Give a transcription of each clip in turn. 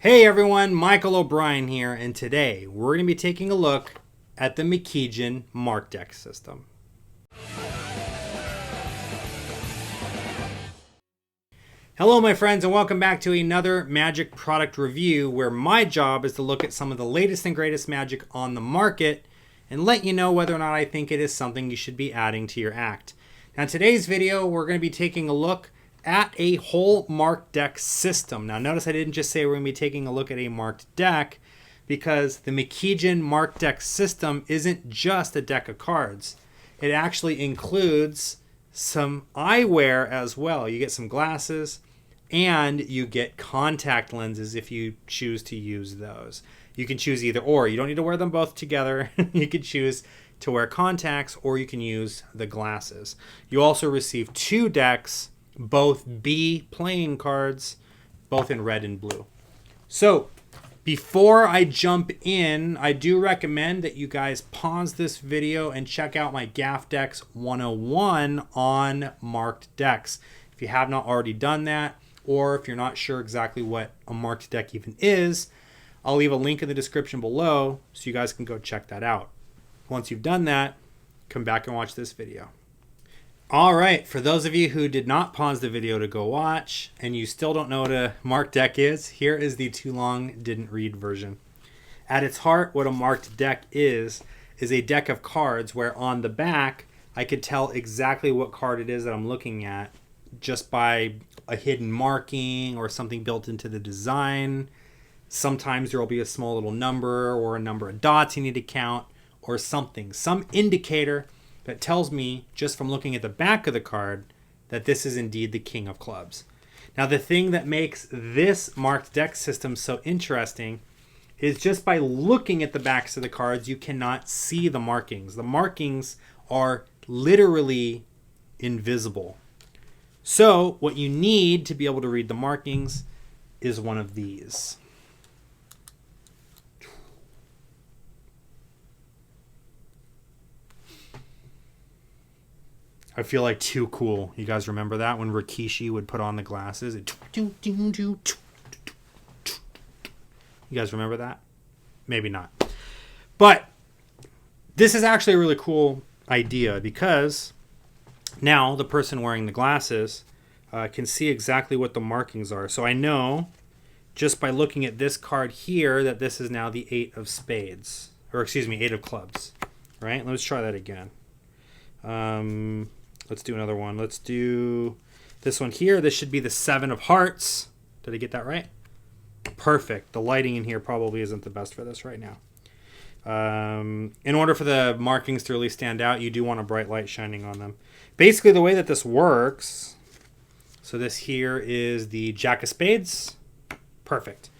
Hey everyone, Michael O'Brien here, and today we're going to be taking a look at the Mckeejin Mark Deck system. Hello my friends, and welcome back to another Magic product review where my job is to look at some of the latest and greatest Magic on the market and let you know whether or not I think it is something you should be adding to your act. Now in today's video, we're going to be taking a look at a whole marked deck system. Now notice I didn't just say we're going to be taking a look at a marked deck, because the Mckeejin marked deck system isn't just a deck of cards. It actually includes some eyewear as well. You get some glasses and you get contact lenses if you choose to use those. You can choose either or. You don't need to wear them both together. You can choose to wear contacts, or you can use the glasses. You also receive 2 decks, both B playing cards, both in red and blue. So before I jump in, I do recommend that you guys pause this video and check out my Gaff Decks 101 on marked decks. If you have not already done that, or if you're not sure exactly what a marked deck even is, I'll leave a link in the description below so you guys can go check that out. Once you've done that, come back and watch this video. All right, for those of you who did not pause the video to go watch and you still don't know what a marked deck is, here is the too long didn't read version. At its heart, what a marked deck is a deck of cards where on the back I could tell exactly what card it is that I'm looking at just by a hidden marking or something built into the design. Sometimes there will be a small little number or a number of dots you need to count or something, some indicator that tells me, just from looking at the back of the card, that this is indeed the King of Clubs. Now, the thing that makes this marked deck system so interesting is just by looking at the backs of the cards, you cannot see the markings. The markings are literally invisible. So, what you need to be able to read the markings is one of these. I feel like Too Cool. You guys remember that when Rikishi would put on the glasses? You guys remember that? Maybe not. But this is actually a really cool idea, because now the person wearing the glasses can see exactly what the markings are. So I know just by looking at this card here that this is now the 8 of Spades. Or excuse me, 8 of Clubs. Right? Let's try that again. Let's do another one. Let's do this one here. This should be the 7 of Hearts. Did I get that right? Perfect. The lighting in here probably isn't the best for this right now. In order for the markings to really stand out, you do want a bright light shining on them. Basically, the way that this works, so this here is the Jack of Spades. Perfect.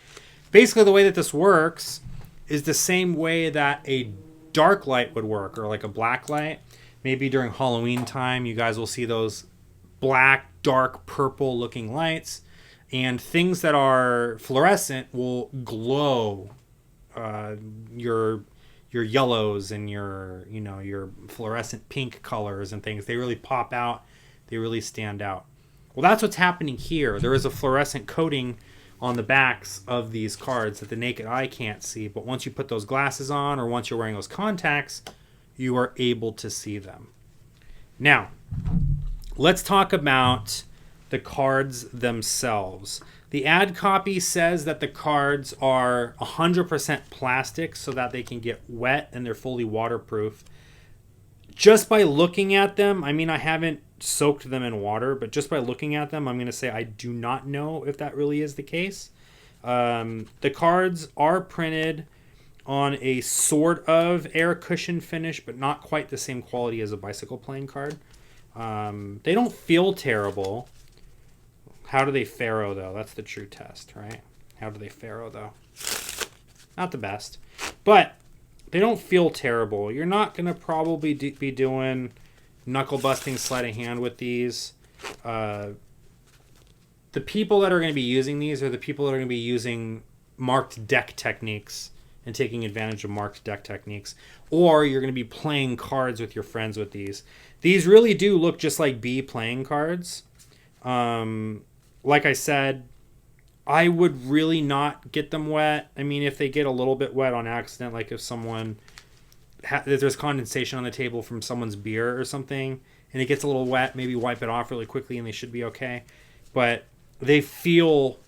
Basically, the way that this works is the same way that a dark light would work, or like a black light. Maybe during Halloween time, you guys will see those black, dark, purple looking lights. And things that are fluorescent will glow your yellows and your fluorescent pink colors and things. They really pop out. They really stand out. Well, that's what's happening here. There is a fluorescent coating on the backs of these cards that the naked eye can't see. But once you put those glasses on, or once you're wearing those contacts, you are able to see them. Now, let's talk about the cards themselves. The ad copy says that the cards are 100% plastic so that they can get wet and they're fully waterproof. Just by looking at them, I mean, I haven't soaked them in water, but just by looking at them, I'm going to say I do not know if that really is the case. The cards are printed on a sort of air cushion finish, but not quite the same quality as a bicycle playing card. They don't feel terrible. How do they faro, though? That's the true test, right? How do they faro, though? Not the best. But they don't feel terrible. You're not going to probably be doing knuckle-busting sleight of hand with these. The people that are going to be using these are the people that are going to be using marked deck techniques and taking advantage of marked deck techniques. Or you're going to be playing cards with your friends with these. These really do look just like B playing cards. Like I said, I would really not get them wet. I mean, if they get a little bit wet on accident, like if someone if there's condensation on the table from someone's beer or something and it gets a little wet, maybe wipe it off really quickly and they should be okay. But they feel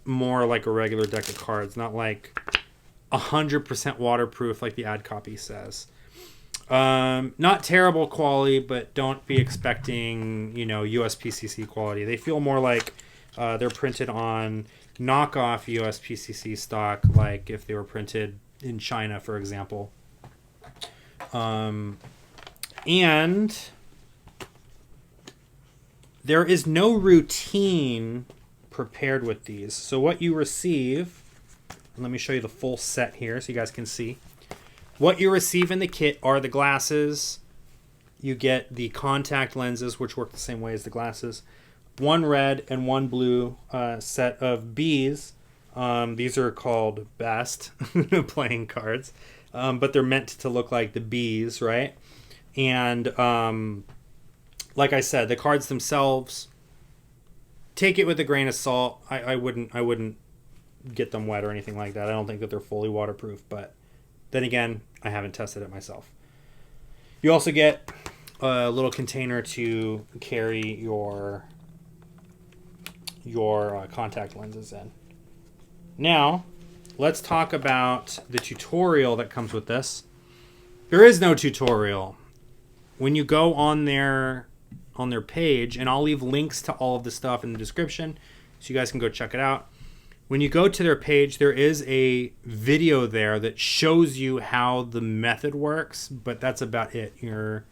more like a regular deck of cards, not like 100% waterproof like the ad copy says. Not terrible quality, but don't be expecting, USPCC quality. They feel more like they're printed on knockoff USPCC stock, like if they were printed in China, for example. And there is no routine prepared with these. So what you receive, let me show you the full set here so you guys can see. What you receive in the kit are the glasses. You get the contact lenses, which work the same way as the glasses. One red and one blue set of Bs. These are called Best playing cards. But they're meant to look like the Bs, right? And like I said, the cards themselves, take it with a grain of salt. I wouldn't get them wet or anything like that. I don't think that they're fully waterproof, but then again, I haven't tested it myself. You also get a little container to carry your contact lenses in. Now, let's talk about the tutorial that comes with this. There is no tutorial. When you go on their page, and I'll leave links to all of the stuff in the description so you guys can go check it out. When you go to their page, there is a video there that shows you how the method works, but that's about it. You're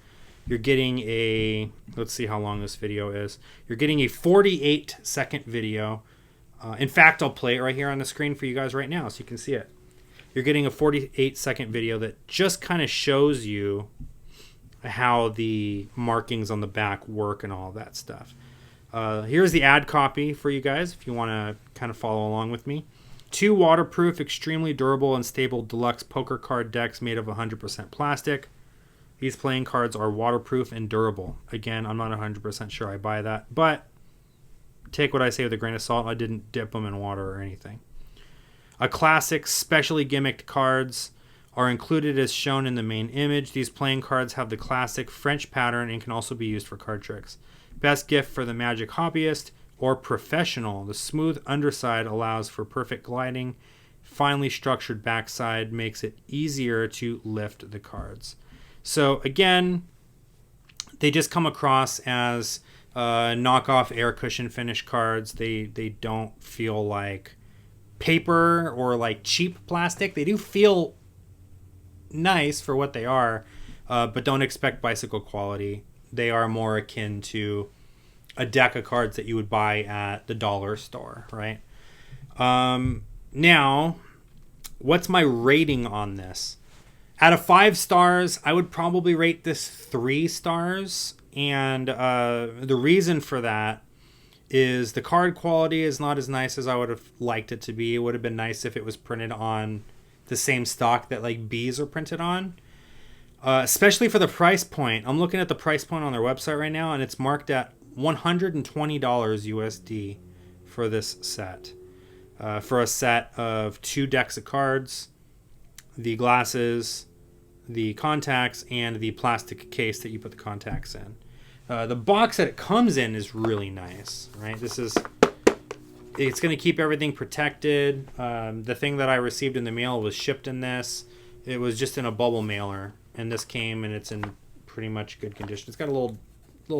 getting a, let's see how long this video is. You're getting a 48-second video. In fact, I'll play it right here on the screen for you guys right now so you can see it. You're getting a 48-second video that just kind of shows you how the markings on the back work and all that stuff. Here's the ad copy for you guys if you want to kind of follow along with me. 2 waterproof, extremely durable and stable deluxe poker card decks made of 100% plastic. These playing cards are waterproof and durable. Again, I'm not 100% sure I buy that, but take what I say with a grain of salt. I didn't dip them in water or anything. A classic, specially gimmicked cards are included as shown in the main image. These playing cards have the classic French pattern and can also be used for card tricks. Best gift for the Magic hobbyist or professional. The smooth underside allows for perfect gliding. Finely structured backside makes it easier to lift the cards. So again, they just come across as knockoff air cushion finish cards. They don't feel like paper or like cheap plastic. They do feel nice for what they are, but don't expect bicycle quality. They are more akin to a deck of cards that you would buy at the dollar store, right? Now, what's my rating on this? Out of 5 stars, I would probably rate this 3 stars. And the reason for that is the card quality is not as nice as I would have liked it to be. It would have been nice if it was printed on the same stock that like Bs are printed on. Especially for the price point. I'm looking at the price point on their website right now, and it's marked at $120 USD for this set. For a set of 2 decks of cards, the glasses, the contacts, and the plastic case that you put the contacts in. The box that it comes in is really nice, right? It's going to keep everything protected. The thing that I received in the mail was shipped in this. It was just in a bubble mailer, and this came and it's in pretty much good condition. It's got a little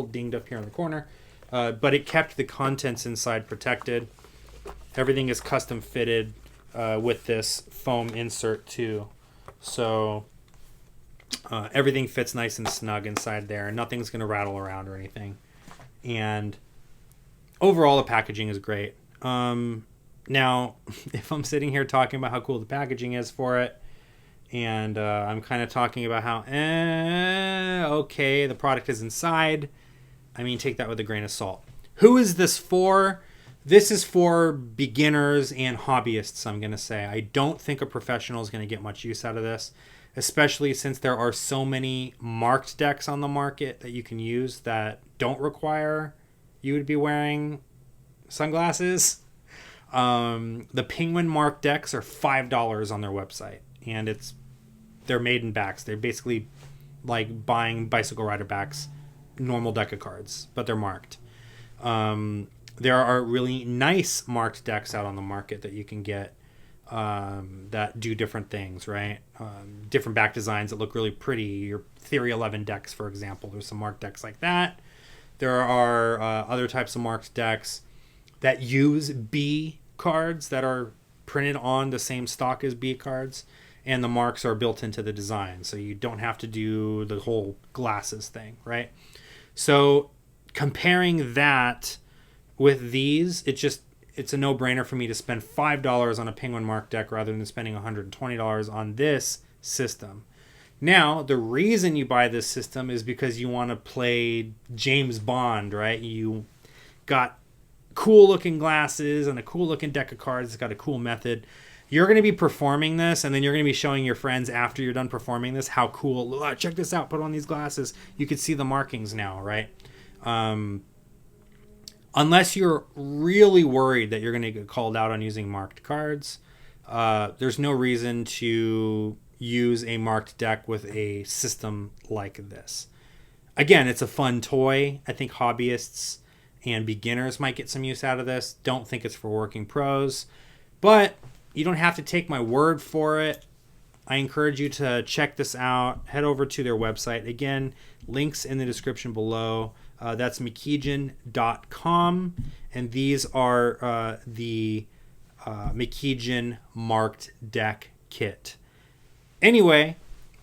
dinged up here in the corner, but it kept the contents inside protected. Everything is custom fitted with this foam insert too, so everything fits nice and snug inside there. Nothing's going to rattle around or anything, and overall the packaging is great. Now, if I'm sitting here talking about how cool the packaging is for it, and I'm kind of talking about how, okay, the product is inside, I mean, take that with a grain of salt. Who is this for? This is for beginners and hobbyists, I'm going to say. I don't think a professional is going to get much use out of this, especially since there are so many marked decks on the market that you can use that don't require you to be wearing sunglasses. The Penguin marked decks are $5 on their website, and they're made in backs. They're basically like buying bicycle rider backs, normal deck of cards, but they're marked. There are really nice marked decks out on the market that you can get that do different things, right? Different back designs that look really pretty. Your Theory 11 decks, for example, there's some marked decks like that. There are other types of marked decks that use B cards that are printed on the same stock as B cards, and the marks are built into the design, so you don't have to do the whole glasses thing, right? So comparing that with these, it's a no-brainer for me to spend $5 on a Penguin mark deck rather than spending $120 on this system. Now, the reason you buy this system is because you want to play James Bond, right? You got cool-looking glasses and a cool-looking deck of cards. It's got a cool method. You're going to be performing this, and then you're going to be showing your friends after you're done performing this how cool. Oh, check this out. Put on these glasses. You can see the markings now, right? Unless you're really worried that you're going to get called out on using marked cards, there's no reason to use a marked deck with a system like this. Again, it's a fun toy. I think hobbyists and beginners might get some use out of this. Don't think it's for working pros, but you don't have to take my word for it. I encourage you to check this out. Head over to their website. Again, links in the description below. That's Mckeejin.com, and these are the Mckeejin marked deck kit. Anyway,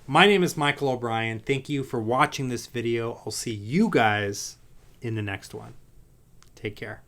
my name is Michael O'Brien. Thank you for watching this video. I'll see you guys in the next one. Take care.